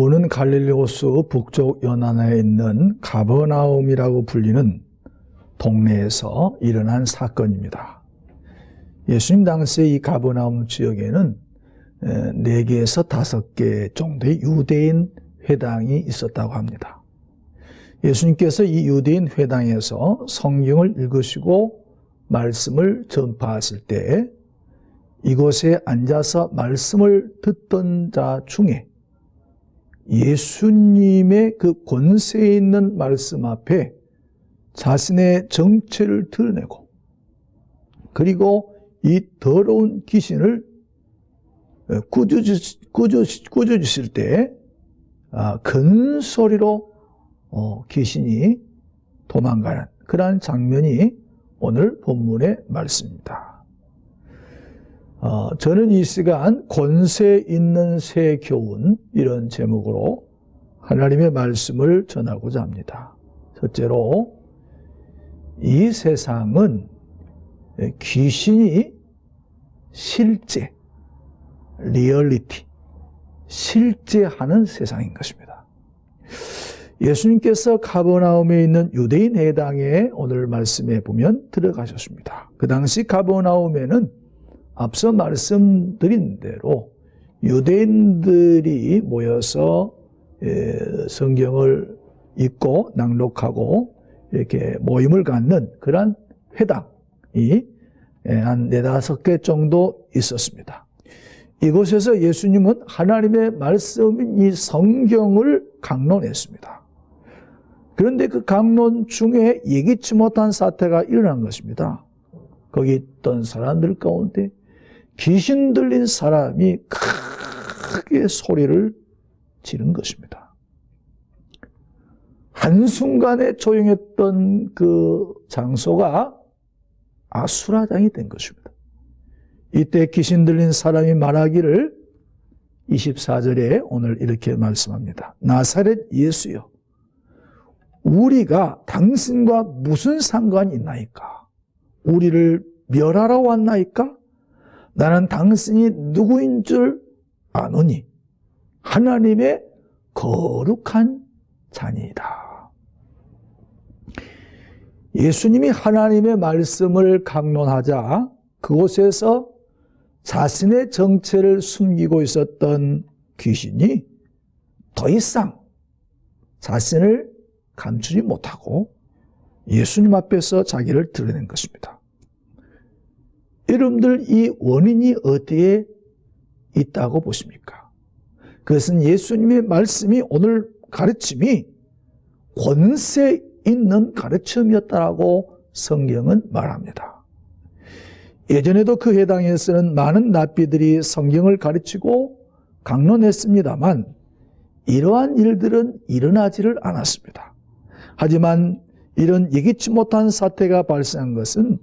본문은 갈릴리 호수 북쪽 연안에 있는 가버나움이라고 불리는 동네에서 일어난 사건입니다. 예수님 당시에 이 가버나움 지역에는 4개에서 5개 정도의 유대인 회당이 있었다고 합니다. 예수님께서 이 유대인 회당에서 성경을 읽으시고 말씀을 전파하실 때 이곳에 앉아서 말씀을 듣던 자 중에 예수님의 그 권세 있는 말씀 앞에 자신의 정체를 드러내고 그리고 이 더러운 귀신을 꾸짖으실 때 큰 소리로 귀신이 도망가는 그러한 장면이 오늘 본문의 말씀입니다. 저는 이 시간 권세 있는 새 교훈 이런 제목으로 하나님의 말씀을 전하고자 합니다. 첫째로 이 세상은 귀신이 실제, 리얼리티, 실제하는 세상인 것입니다. 예수님께서 가버나움에 있는 유대인 회당에 오늘 말씀에 보면 들어가셨습니다. 그 당시 가버나움에는 앞서 말씀드린 대로 유대인들이 모여서 성경을 읽고 낭독하고 이렇게 모임을 갖는 그런 회당이 한 4-5개 정도 있었습니다. 이곳에서 예수님은 하나님의 말씀인 이 성경을 강론했습니다. 그런데 그 강론 중에 예기치 못한 사태가 일어난 것입니다. 거기 있던 사람들 가운데 귀신 들린 사람이 크게 소리를 지른 것입니다. 한순간에 조용했던 그 장소가 아수라장이 된 것입니다. 이때 귀신 들린 사람이 말하기를 24절에 오늘 이렇게 말씀합니다. 나사렛 예수여, 우리가 당신과 무슨 상관이 있나이까? 우리를 멸하러 왔나이까? 나는 당신이 누구인 줄 아노니 하나님의 거룩한 자니이다. 예수님이 하나님의 말씀을 강론하자 그곳에서 자신의 정체를 숨기고 있었던 귀신이 더 이상 자신을 감추지 못하고 예수님 앞에서 자기를 드러낸 것입니다. 여러분들 이 원인이 어디에 있다고 보십니까? 그것은 예수님의 말씀이 오늘 가르침이 권세 있는 가르침이었다라고 성경은 말합니다. 예전에도 그 회당에서는 많은 랍비들이 성경을 가르치고 강론했습니다만 이러한 일들은 일어나지를 않았습니다. 하지만 이런 예기치 못한 사태가 발생한 것은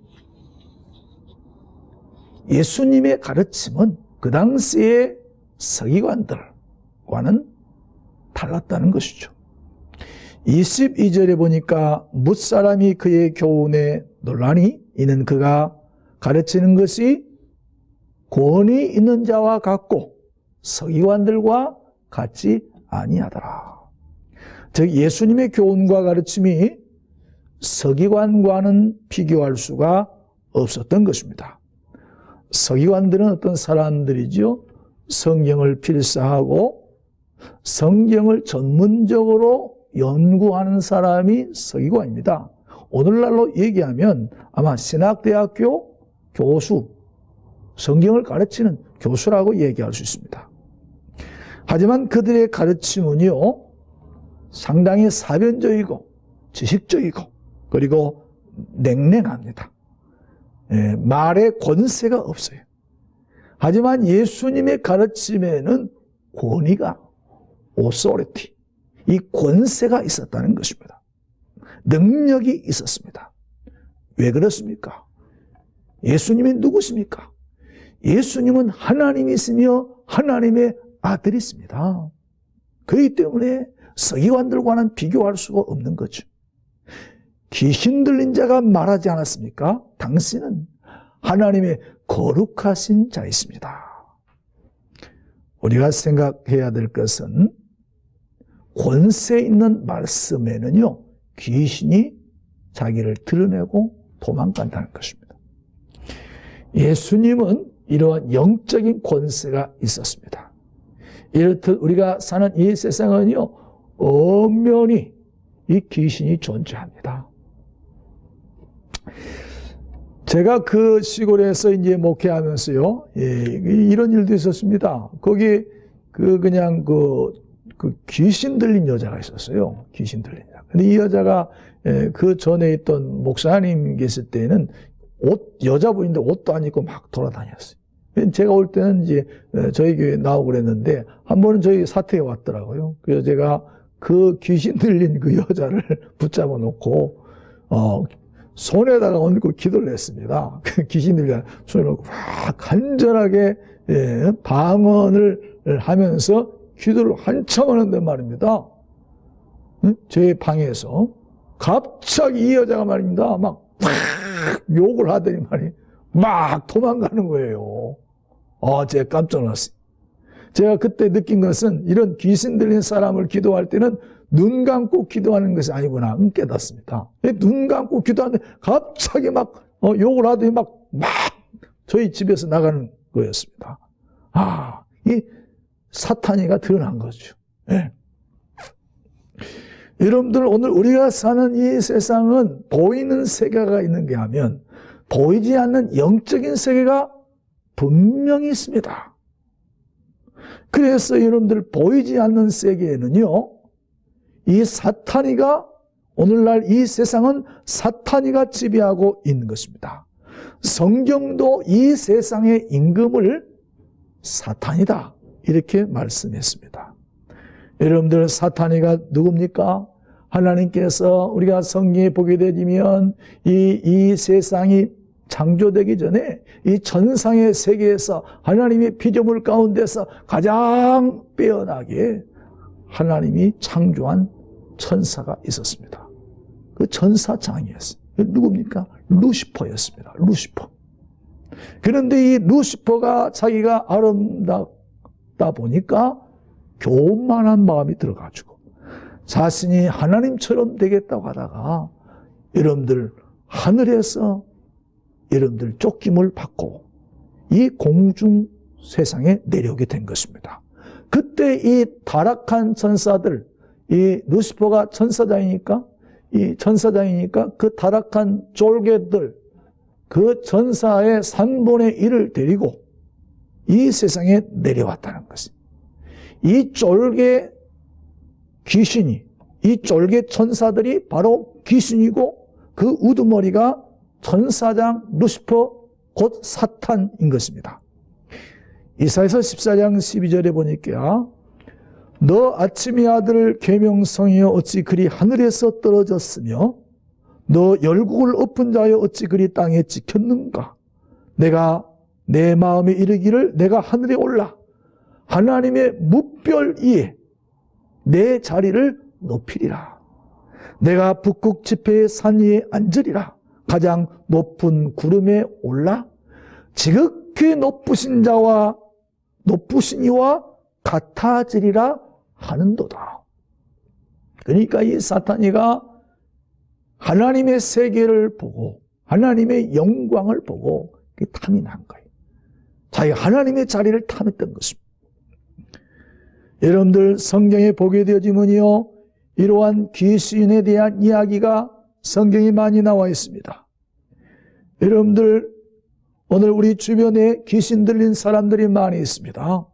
예수님의 가르침은 그 당시의 서기관들과는 달랐다는 것이죠. 22절에 보니까 뭇사람이 그의 교훈에 놀라니 이는 그가 가르치는 것이 권위 있는 자와 같고 서기관들과 같지 아니하더라. 즉 예수님의 교훈과 가르침이 서기관과는 비교할 수가 없었던 것입니다. 서기관들은 어떤 사람들이죠? 성경을 필사하고 성경을 전문적으로 연구하는 사람이 서기관입니다. 오늘날로 얘기하면 아마 신학대학교 교수, 성경을 가르치는 교수라고 얘기할 수 있습니다. 하지만 그들의 가르침은요, 상당히 사변적이고 지식적이고 그리고 냉랭합니다. 말에 권세가 없어요. 하지만 예수님의 가르침에는 권위가, authority, 이 권세가 있었다는 것입니다. 능력이 있었습니다. 왜 그렇습니까? 예수님이 누구십니까? 예수님은 하나님이시며 하나님의 아들이십니다. 그렇기 때문에 서기관들과는 비교할 수가 없는 거죠. 귀신 들린 자가 말하지 않았습니까? 당신은 하나님의 거룩하신 자이십니다. 우리가 생각해야 될 것은 권세 있는 말씀에는요, 귀신이 자기를 드러내고 도망간다는 것입니다. 예수님은 이러한 영적인 권세가 있었습니다. 이렇듯 우리가 사는 이 세상은요, 엄연히 이 귀신이 존재합니다. 제가 그 시골에서 이제 목회하면서요, 이런 일도 있었습니다. 거기 그냥 귀신 들린 여자가 있었어요. 귀신 들린 여자. 근데 이 여자가 그 전에 있던 목사님 계실 때는 여자분인데 옷도 안 입고 막 돌아다녔어요. 제가 올 때는 이제 저희 교회에 나오고 그랬는데 한 번은 저희 사택에 왔더라고요. 그래서 제가 그 귀신 들린 그 여자를 붙잡아 놓고 손에다가 얹고 기도를 했습니다. 귀신 들린 손에 놓고 막 간절하게 방언을 하면서 기도를 한참 하는데 말입니다. 제 방에서 갑자기 이 여자가 말입니다. 막 욕을 하더니 막 도망가는 거예요. 제가 깜짝 놀랐어요. 제가 그때 느낀 것은 이런 귀신 들린 사람을 기도할 때는 눈 감고 기도하는 것이 아니구나 깨닫습니다. 눈 감고 기도하는데 갑자기 막 욕을 하더니 막 저희 집에서 나가는 거였습니다. 이 사탄이가 드러난 거죠. 네. 여러분들 오늘 우리가 사는 이 세상은 보이는 세계가 있는 게 하면 보이지 않는 영적인 세계가 분명히 있습니다. 그래서 여러분들 보이지 않는 세계에는요, 이 사탄이가 오늘날 이 세상은 사탄이가 지배하고 있는 것입니다. 성경도 이 세상의 임금을 사탄이다 이렇게 말씀했습니다. 여러분들 사탄이가 누굽니까? 하나님께서 우리가 성경에 보게 되면 이 세상이 창조되기 전에 이 천상의 세계에서 하나님의 피조물 가운데서 가장 빼어나게 하나님이 창조한 천사가 있었습니다. 그 천사장이었어요. 누굽니까? 루시퍼였습니다. 루시퍼. 그런데 이 루시퍼가 자기가 아름답다 보니까 교만한 마음이 들어가지고 자신이 하나님처럼 되겠다고 하다가 여러분들 하늘에서 여러분들 쫓김을 받고 이 공중 세상에 내려오게 된 것입니다. 그때 이 타락한 천사들, 이 루시퍼가 천사장이니까 그 타락한 쫄개들, 그 천사의 3분의 1을 데리고 이 세상에 내려왔다는 것입니다. 이 쫄개 귀신이, 이 쫄개 천사들이 바로 귀신이고 그 우두머리가 천사장 루시퍼 곧 사탄인 것입니다. 이사야서 14장 12절에 보니까 너 아침의 아들 계명성이여 어찌 그리 하늘에서 떨어졌으며 너 열국을 엎은 자여 어찌 그리 땅에 찍혔는가. 내가 내 마음에 이르기를 내가 하늘에 올라 하나님의 무별 위에 내 자리를 높이리라. 내가 북극 지폐의 산 위에 앉으리라. 가장 높은 구름에 올라 지극히 높으신 자와 높으신 이와 같아지리라 하는도다. 그러니까 이 사탄이가 하나님의 세계를 보고 하나님의 영광을 보고 탐이 난 거예요. 자기가 하나님의 자리를 탐했던 것입니다. 여러분들 성경에 보게 되어지면요, 이러한 귀신에 대한 이야기가 성경이 많이 나와 있습니다. 여러분들 오늘 우리 주변에 귀신 들린 사람들이 많이 있습니다.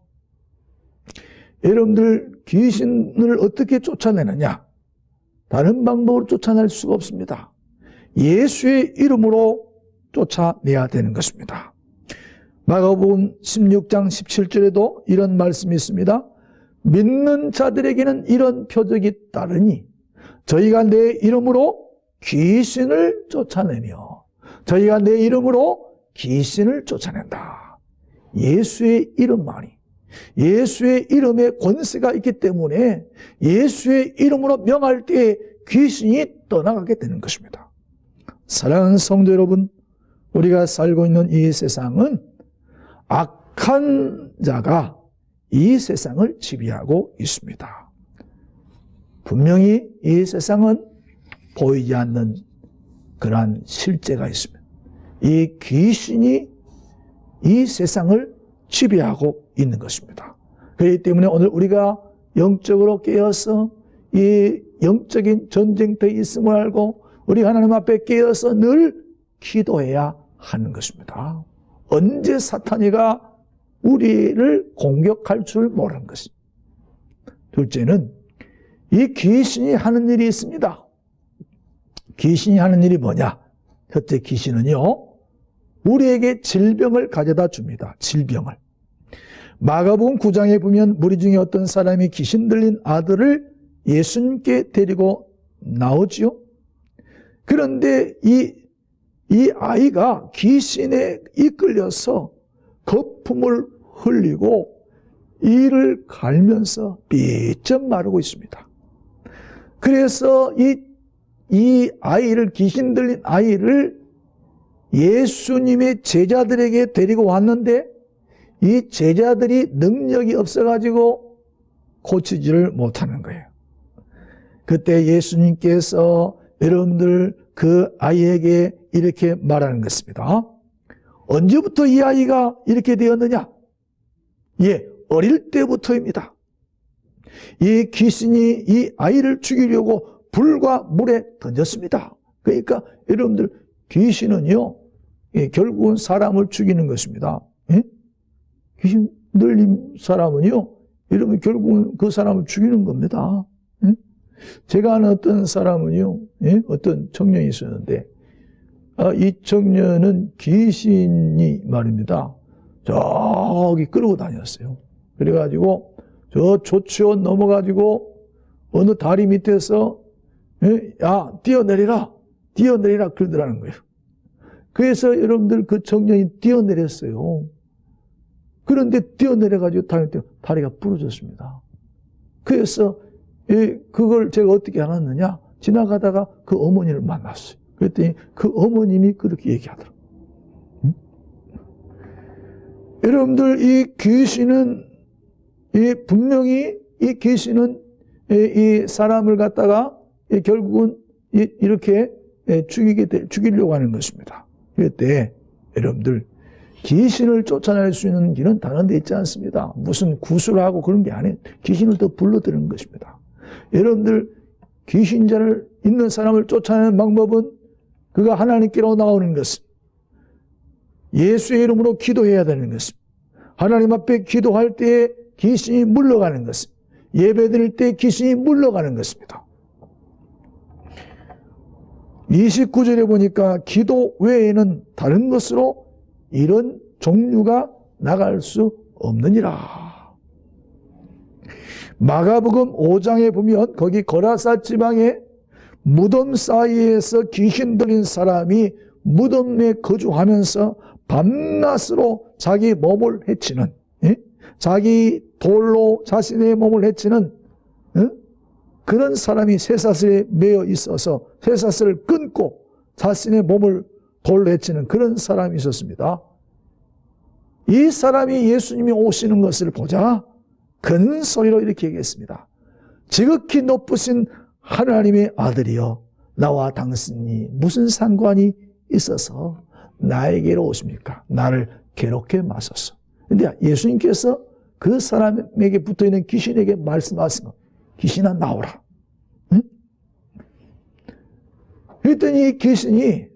여러분들 귀신을 어떻게 쫓아내느냐? 다른 방법으로 쫓아낼 수가 없습니다. 예수의 이름으로 쫓아내야 되는 것입니다. 마가복음 16장 17절에도 이런 말씀이 있습니다. 믿는 자들에게는 이런 표적이 따르니 저희가 내 이름으로 귀신을 쫓아내며 저희가 내 이름으로 귀신을 쫓아낸다. 예수의 이름만이, 예수의 이름에 권세가 있기 때문에 예수의 이름으로 명할 때 귀신이 떠나가게 되는 것입니다. 사랑하는 성도 여러분, 우리가 살고 있는 이 세상은 악한 자가 이 세상을 지배하고 있습니다. 분명히 이 세상은 보이지 않는 그러한 실제가 있습니다. 이 귀신이 이 세상을 지배하고 있는 것입니다. 그렇기 때문에 오늘 우리가 영적으로 깨어서 이 영적인 전쟁터에 있음을 알고 우리 하나님 앞에 깨어서 늘 기도해야 하는 것입니다. 언제 사탄이가 우리를 공격할 줄 모르는 것입니다. 둘째는 이 귀신이 하는 일이 있습니다. 귀신이 하는 일이 뭐냐? 첫째, 귀신은요, 우리에게 질병을 가져다 줍니다. 질병을. 마가복음 9장에 보면 무리 중에 어떤 사람이 귀신 들린 아들을 예수님께 데리고 나오지요. 그런데 이 아이가 귀신에 이끌려서 거품을 흘리고 이를 갈면서 삐쩍 마르고 있습니다. 그래서 이 아이를, 귀신 들린 아이를 예수님의 제자들에게 데리고 왔는데 이 제자들이 능력이 없어가지고 고치지를 못하는 거예요. 그때 예수님께서 여러분들 그 아이에게 이렇게 말하는 것입니다. 언제부터 이 아이가 이렇게 되었느냐? 예, 어릴 때부터입니다. 이 귀신이 이 아이를 죽이려고 불과 물에 던졌습니다. 그러니까 여러분들 귀신은요, 예, 결국은 사람을 죽이는 것입니다. 예? 귀신 들린 사람은요, 여러분 결국은 그 사람을 죽이는 겁니다. 예? 제가 아는 어떤 사람은요, 예? 어떤 청년이 있었는데, 이 청년은 귀신이 말입니다. 저기 끌고 다녔어요. 그래가지고 저 조치원 넘어가지고 어느 다리 밑에서 야, 뛰어내리라 그러더라는 거예요. 그래서 여러분들 그 청년이 뛰어내렸어요. 그런데 뛰어내려가지고 다닐 때 다리가 부러졌습니다. 그래서 그걸 제가 어떻게 알았느냐? 지나가다가 그 어머니를 만났어요. 그랬더니 그 어머님이 그렇게 얘기하더라고요. 여러분들 이 귀신은 분명히 이 귀신은 이 사람을 갖다가 결국은 이렇게 죽이려고 하는 것입니다. 그때 여러분들 귀신을 쫓아낼 수 있는 길은 다른 데 있지 않습니다. 무슨 구슬하고 그런 게 아니에요. 귀신을 더 불러들이는 것입니다. 여러분들 귀신자를 있는 사람을 쫓아내는 방법은 그가 하나님께로 나오는 것은 예수의 이름으로 기도해야 되는 것입니다. 하나님 앞에 기도할 때에 귀신이 물러가는 것입니다. 예배 드릴 때 귀신이 물러가는 것입니다. 29절에 보니까 기도 외에는 다른 것으로 이런 종류가 나갈 수 없느니라. 마가복음 5장에 보면 거기 거라사 지방에 무덤 사이에서 귀신 들린 사람이 무덤에 거주하면서 밤낮으로 자기 몸을 해치는, 자기 돌로 자신의 몸을 해치는 그런 사람이 쇠사슬에 매여 있어서 쇠사슬을 끊고 자신의 몸을 돌로 해치는 그런 사람이 있었습니다. 이 사람이 예수님이 오시는 것을 보자 큰 소리로 이렇게 얘기했습니다. 지극히 높으신 하나님의 아들이여, 나와 당신이 무슨 상관이 있어서 나에게로 오십니까? 나를 괴롭게 마소서. 그런데 예수님께서 그 사람에게 붙어있는 귀신에게 말씀하신 것, 귀신아 나오라. 응? 그랬더니 귀신이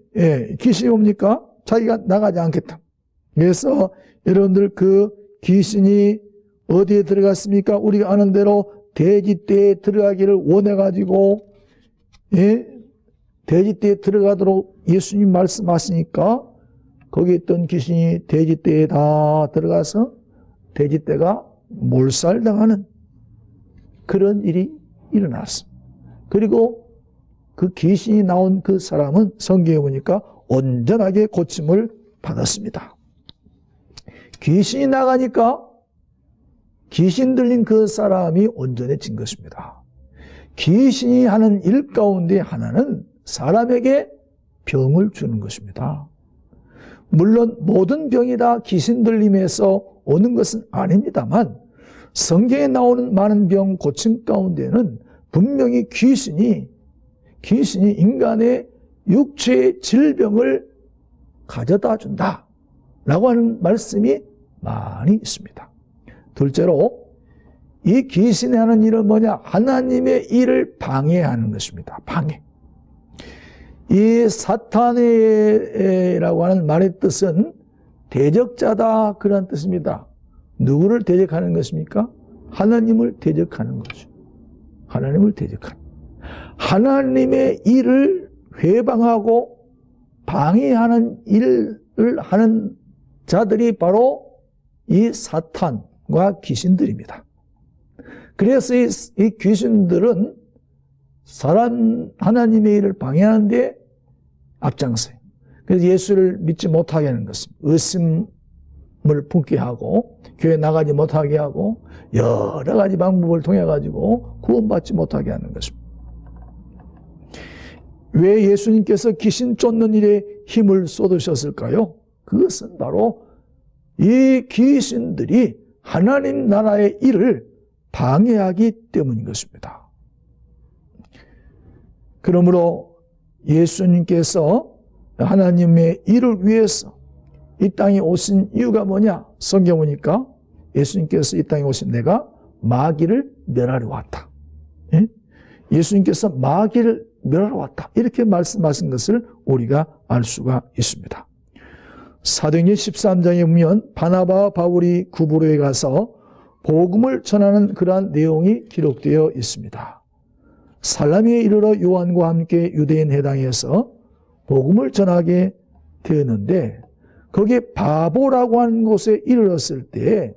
뭡니까? 자기가 나가지 않겠다. 그래서 여러분들 그 귀신이 어디에 들어갔습니까? 우리가 아는 대로 돼지떼에 들어가기를 원해가지고, 돼지떼에 들어가도록 예수님 말씀하시니까 거기 있던 귀신이 돼지떼에 다 들어가서 돼지떼가 몰살당하는 그런 일이 일어났습니다. 그리고 그 귀신이 나온 그 사람은 성경에 보니까 온전하게 고침을 받았습니다. 귀신이 나가니까 귀신 들린 그 사람이 온전해진 것입니다. 귀신이 하는 일 가운데 하나는 사람에게 병을 주는 것입니다. 물론 모든 병이 다 귀신 들림에서 오는 것은 아닙니다만 성경에 나오는 많은 병 고침 가운데는 분명히 귀신이 인간의 육체의 질병을 가져다 준다 라고 하는 말씀이 많이 있습니다. 둘째로 이 귀신이 하는 일은 뭐냐? 하나님의 일을 방해하는 것입니다. 방해. 이 사탄이라고 하는 말의 뜻은 대적자다, 그런 뜻입니다. 누구를 대적하는 것입니까? 하나님을 대적하는 거죠. 하나님을 대적하는. 하나님의 일을 회방하고 방해하는 일을 하는 자들이 바로 이 사탄과 귀신들입니다. 그래서 이 귀신들은 하나님의 일을 방해하는 데 앞장서요. 그래서 예수를 믿지 못하게 하는 것입니다. 의심을 품게 하고 교회 나가지 못하게 하고 여러 가지 방법을 통해 가지고 구원받지 못하게 하는 것입니다. 왜 예수님께서 귀신 쫓는 일에 힘을 쏟으셨을까요? 그것은 바로 이 귀신들이 하나님 나라의 일을 방해하기 때문인 것입니다. 그러므로 예수님께서 하나님의 일을 위해서 이 땅에 오신 이유가 뭐냐? 성경 보니까 예수님께서 이 땅에 오신 내가 마귀를 멸하러 왔다. 예? 예수님께서 마귀를 멸하러 왔다. 이렇게 말씀하신 것을 우리가 알 수가 있습니다. 사도행전 13장에 보면 바나바와 바울이 구브로에 가서 복음을 전하는 그러한 내용이 기록되어 있습니다. 살라미에 이르러 요한과 함께 유대인 회당에서 복음을 전하게 되었는데 거기에 바보라고 하는 곳에 이르렀을 때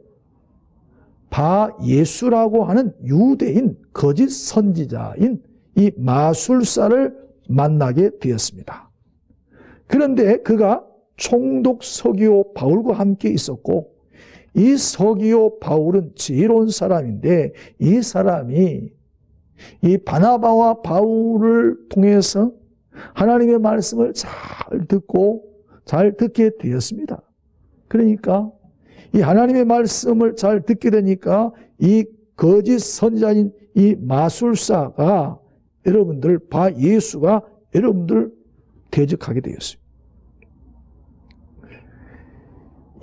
바예수라고 하는 유대인 거짓 선지자인 이 마술사를 만나게 되었습니다. 그런데 그가 총독 서기오 바울과 함께 있었고 이 서기오 바울은 지혜로운 사람인데 이 사람이 이 바나바와 바울을 통해서 하나님의 말씀을 잘 듣게 되었습니다. 그러니까 이 하나님의 말씀을 잘 듣게 되니까 이 거짓 선지자인 이 마술사가 여러분들 바예수가 여러분들 대적하게 되었어요.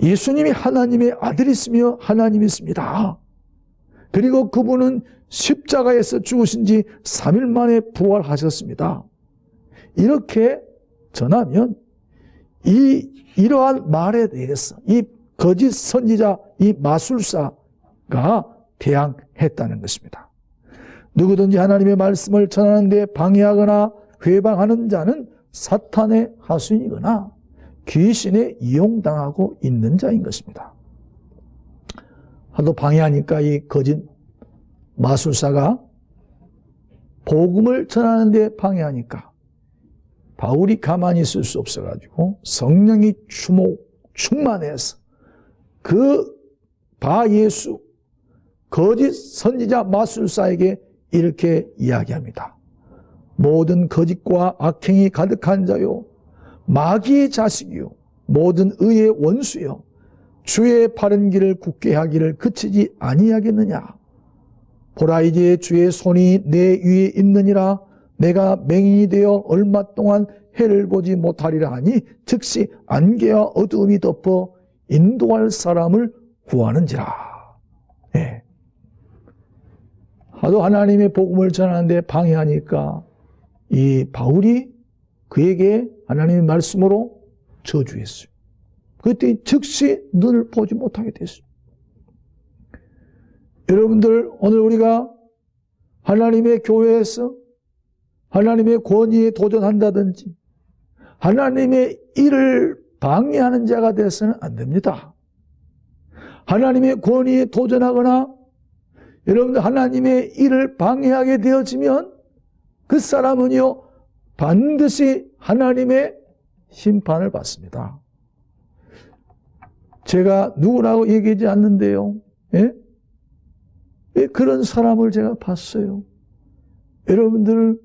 예수님이 하나님의 아들이시며 하나님이십니다. 그리고 그분은 십자가에서 죽으신 지 3일 만에 부활하셨습니다. 이렇게 전하면 이러한 말에 대해서 이 거짓 선지자, 이 마술사가 대항했다는 것입니다. 누구든지 하나님의 말씀을 전하는데 방해하거나 회방하는 자는 사탄의 하수인이거나 귀신에 이용당하고 있는 자인 것입니다. 하도 방해하니까 이 거짓 마술사가 복음을 전하는데 방해하니까 바울이 가만히 있을 수 없어가지고 성령이 충만해서 그 바예수 거짓 선지자 마술사에게 이렇게 이야기합니다. 모든 거짓과 악행이 가득한 자요 마귀의 자식이요 모든 의의 원수요 주의 바른 길을 굳게 하기를 그치지 아니하겠느냐. 보라 이제 주의 손이 내 위에 있느니라. 내가 맹인이 되어 얼마 동안 해를 보지 못하리라 하니 즉시 안개와 어두움이 덮어 인도할 사람을 구하는지라. 예. 하도 하나님의 복음을 전하는데 방해하니까 이 바울이 그에게 하나님의 말씀으로 저주했어요. 그때 즉시 눈을 보지 못하게 됐어요. 여러분들 오늘 우리가 하나님의 교회에서 하나님의 권위에 도전한다든지 하나님의 일을 방해하는 자가 되어서는 안 됩니다. 하나님의 권위에 도전하거나 여러분들 하나님의 일을 방해하게 되어지면 그 사람은요 반드시 하나님의 심판을 받습니다. 제가 누구라고 얘기하지 않는데요. 예? 그런 사람을 제가 봤어요. 여러분들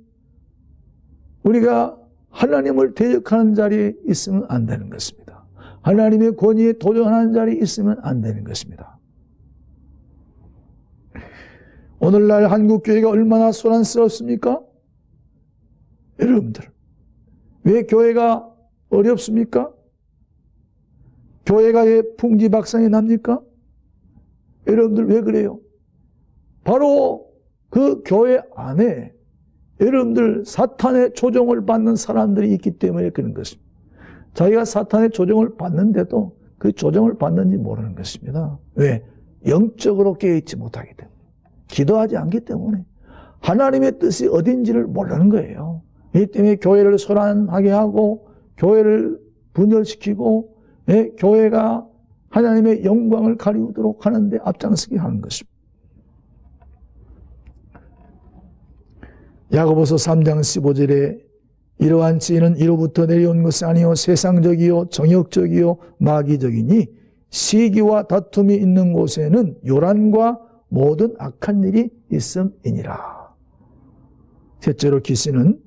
우리가 하나님을 대적하는 자리에 있으면 안 되는 것입니다. 하나님의 권위에 도전하는 자리에 있으면 안 되는 것입니다. 오늘날 한국교회가 얼마나 소란스럽습니까? 여러분들, 왜 교회가 어렵습니까? 교회가 왜 풍지박산이 납니까? 여러분들 왜 그래요? 바로 그 교회 안에 여러분들 사탄의 조종을 받는 사람들이 있기 때문에 그런 것입니다. 자기가 사탄의 조종을 받는데도 그 조종을 받는지 모르는 것입니다. 왜? 영적으로 깨어있지 못하기 때문에, 기도하지 않기 때문에, 하나님의 뜻이 어딘지를 모르는 거예요. 이 때문에 교회를 소란하게 하고 교회를 분열시키고 교회가 하나님의 영광을 가리우도록 하는데 앞장서게 하는 것입니다. 야고보서 3장 15절에 이러한 지혜는 이로부터 내려온 것이 아니요 세상적이요 정욕적이요 마귀적이니 시기와 다툼이 있는 곳에는 요란과 모든 악한 일이 있음이니라. 셋째로 귀신은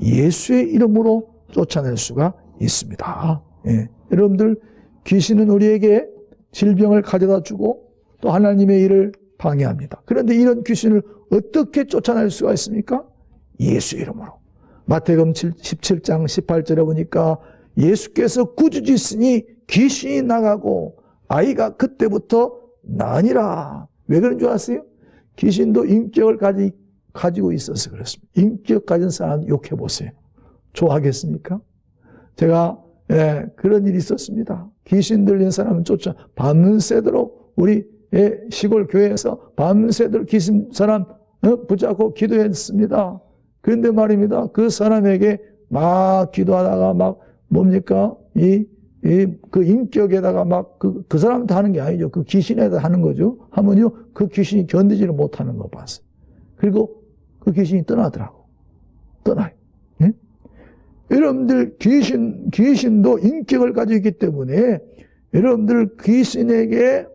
예수의 이름으로 쫓아낼 수가 있습니다. 예. 여러분들, 귀신은 우리에게 질병을 가져다 주고 또 하나님의 일을 방해합니다. 그런데 이런 귀신을 어떻게 쫓아낼 수가 있습니까? 예수 이름으로. 마태복음 17장 18절에 보니까 예수께서 꾸짖으시니 귀신이 나가고 아이가 그때부터 나으니라. 왜 그런 줄 아세요? 귀신도 인격을 가지고 있어서 그렇습니다. 인격 가진 사람 욕해보세요. 좋아하겠습니까? 제가 그런 일이 있었습니다. 귀신 들린 사람은 쫓아 밤새도록 우리 시골 교회에서 밤새도록 귀신 사람 붙잡고 기도했습니다. 그런데 말입니다. 그 사람에게 막 기도하다가 막 뭡니까? 그 인격에다가 막 그 사람한테 하는 게 아니죠. 그 귀신에다 하는 거죠. 하면요, 그 귀신이 견디지를 못하는 거 봤어요. 그리고 그 귀신이 떠나더라고. 떠나요. 예? 여러분들 귀신도 인격을 가지고 있기 때문에 여러분들 귀신에게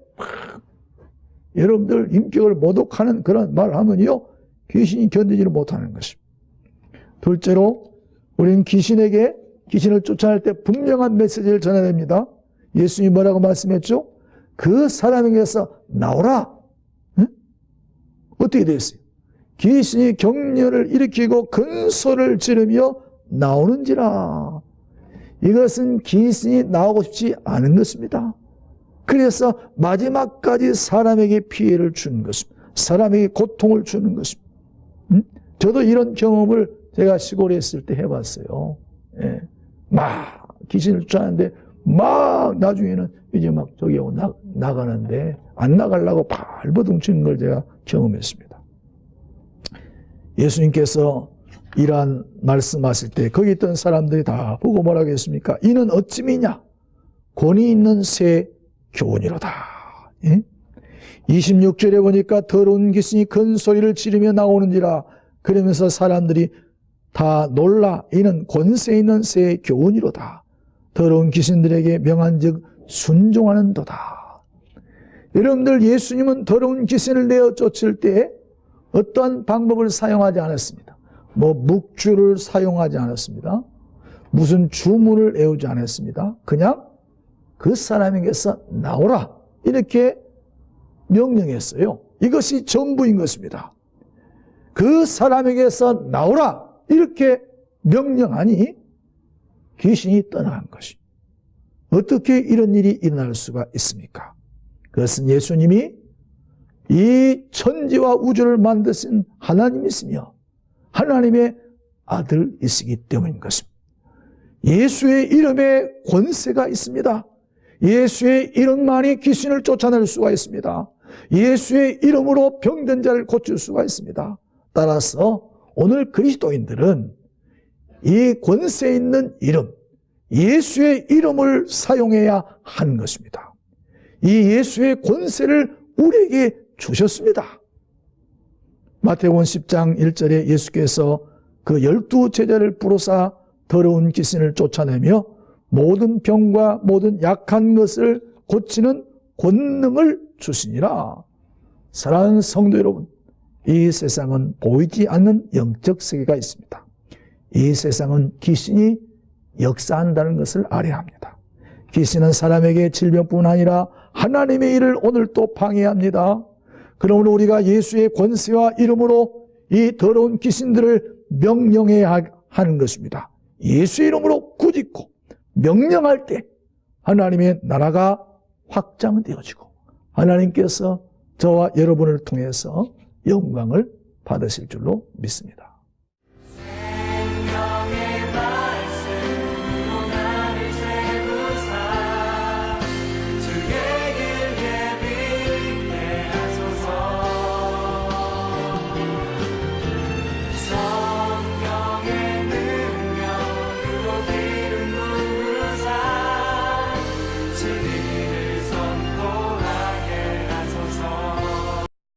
여러분들 인격을 모독하는 그런 말을 하면요, 귀신이 견디지를 못하는 것입니다. 둘째로 우리는 귀신을 쫓아낼 때 분명한 메시지를 전해야 됩니다. 예수님이 뭐라고 말씀했죠? 그 사람에게서 나오라. 응? 어떻게 되었어요? 귀신이 격렬을 일으키고 큰 소리를 지르며 나오는지라. 이것은 귀신이 나오고 싶지 않은 것입니다. 그래서 마지막까지 사람에게 피해를 주는 것입니다. 사람에게 고통을 주는 것입니다. 저도 이런 경험을 제가 시골에 있을 때 해봤어요. 예. 막 귀신을 쫓아내는데 막 나중에는 이제 막 저기 나가는데 안 나가려고 발버둥 치는 걸 제가 경험했습니다. 예수님께서 이러한 말씀하실 때 거기 있던 사람들이 다 보고 뭐라고 했습니까? 이는 어찌미냐? 권위 있는 새 교훈이로다. 예? 26절에 보니까 더러운 귀신이 큰 소리를 지르며 나오는지라. 그러면서 사람들이 다 놀라. 이는 권세 있는 새 교훈이로다. 더러운 귀신들에게 명한즉 순종하는도다. 여러분들, 예수님은 더러운 귀신을 내어 쫓을 때 어떠한 방법을 사용하지 않았습니다. 묵주를 사용하지 않았습니다. 무슨 주문을 외우지 않았습니다. 그냥 그 사람에게서 나오라, 이렇게 명령했어요. 이것이 전부인 것입니다. 그 사람에게서 나오라, 이렇게 명령하니 귀신이 떠나간 것이. 어떻게 이런 일이 일어날 수가 있습니까? 그것은 예수님이 이 천지와 우주를 만드신 하나님이시며 하나님의 아들이시기 때문인 것입니다. 예수의 이름에 권세가 있습니다. 예수의 이름만이 귀신을 쫓아낼 수가 있습니다. 예수의 이름으로 병든 자를 고칠 수가 있습니다. 따라서 오늘 그리스도인들은 이 권세 있는 이름, 예수의 이름을 사용해야 하는 것입니다. 이 예수의 권세를 우리에게 주셨습니다. 마태복음 10장 1절에 예수께서 그 12제자를 부르사 더러운 귀신을 쫓아내며 모든 병과 모든 약한 것을 고치는 권능을 주시니라. 사랑하는 성도 여러분, 이 세상은 보이지 않는 영적 세계가 있습니다. 이 세상은 귀신이 역사한다는 것을 알아야 합니다. 귀신은 사람에게 질병뿐 아니라 하나님의 일을 오늘 또 방해합니다. 그러므로 우리가 예수의 권세와 이름으로 이 더러운 귀신들을 명령해야 하는 것입니다. 예수의 이름으로 꾸짖고 명령할 때 하나님의 나라가 확장되어지고 하나님께서 저와 여러분을 통해서 영광을 받으실 줄로 믿습니다.